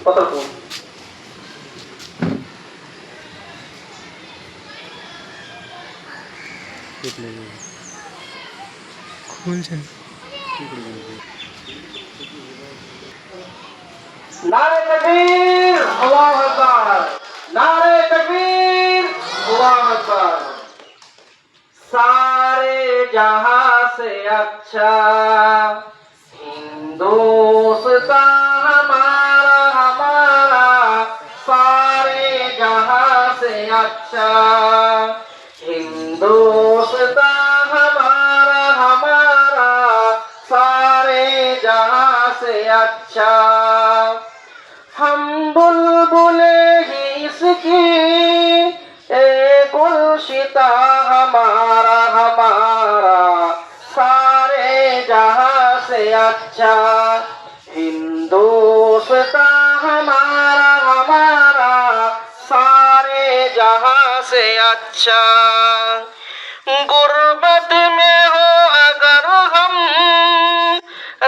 কতটুকু? খুলছেন नारे तकबीर, अल्लाहु अकबर। नारे तकबीर, अल्लाहु अकबर। सारे जहां से अच्छा हिंदुस्तान हमारा हमारा, सारे जहां से अच्छा हिंदुस्तान हमारा हमारा, सारे जहां से अच्छा। हम बुलबुले ही इसकी ए गुलशिता हमारा हमारा, सारे जहां से अच्छा हिंदुस्तान हमारा हमारा, सारे जहां से अच्छा। गुर्बत में हो अगर हम,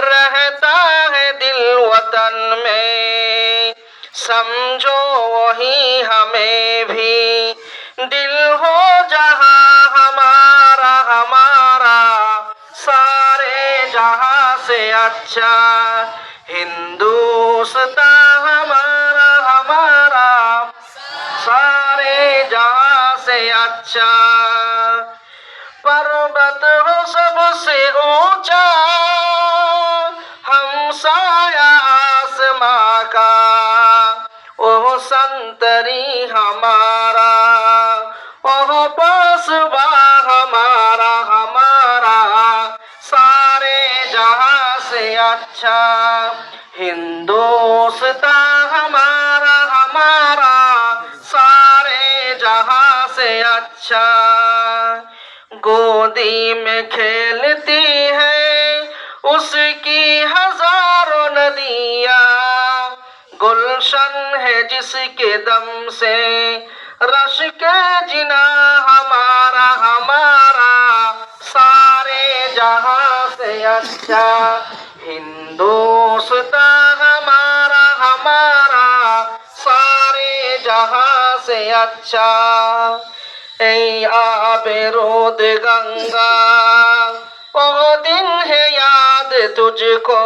रहता है दिल वतन में, समझो वही हमें भी दिल हो जहां हमारा हमारा, सारे जहां से अच्छा हिंदुस्तान हमारा हमारा, सारे जहां से अच्छा। पर्वत हो सबसे ऊंचा हम साया आसमां का, ओह संतरी हमारा, ओह पासबा हमारा हमारा, सारे जहां से अच्छा हिंदुस्तान हमारा हमारा, सारे जहां से अच्छा। गोदी में खेलती है उसकी हजारों नदियां, गुलशन है जिसके दम से रश के जिना हमारा हमारा, सारे जहां से अच्छा हिंदुस्तान हमारा हमारा, सारे जहां से अच्छा। ऐ आबे रोद गंगा ओ दिन है याद तुझको,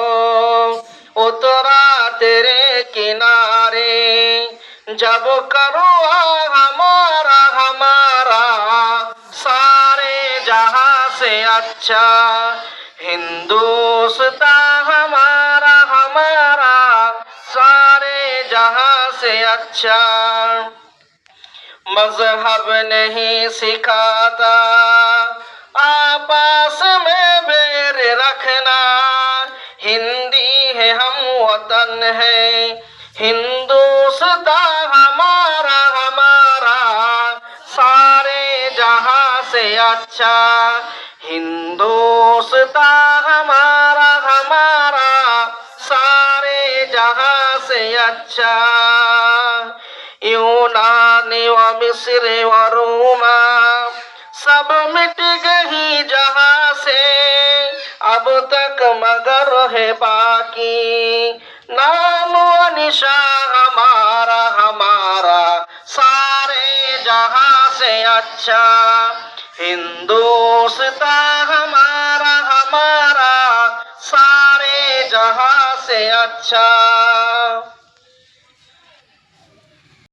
उतरा तेरे किनारे जब करुआ हमारा हमारा, सारे जहां से अच्छा हिंदुस्तान हमारा हमारा, सारे जहां से अच्छा। मजहब नहीं सिखाता आपस में बैर रखना, हिंदी है हम वतन है हिंदुस्तान हमारा हमारा, सारे जहां से अच्छा हिंदुस्तान हमारा हमारा, सारे जहां से अच्छा। यूनानी व मिस्र व रोमा सब मिट गई जहां से, अब तक मगर है बाकी नाम व निशा हमारा हमारा, सारे जहां से अच्छा हिंदुस्तान हमारा हमारा, सारे जहां से अच्छा।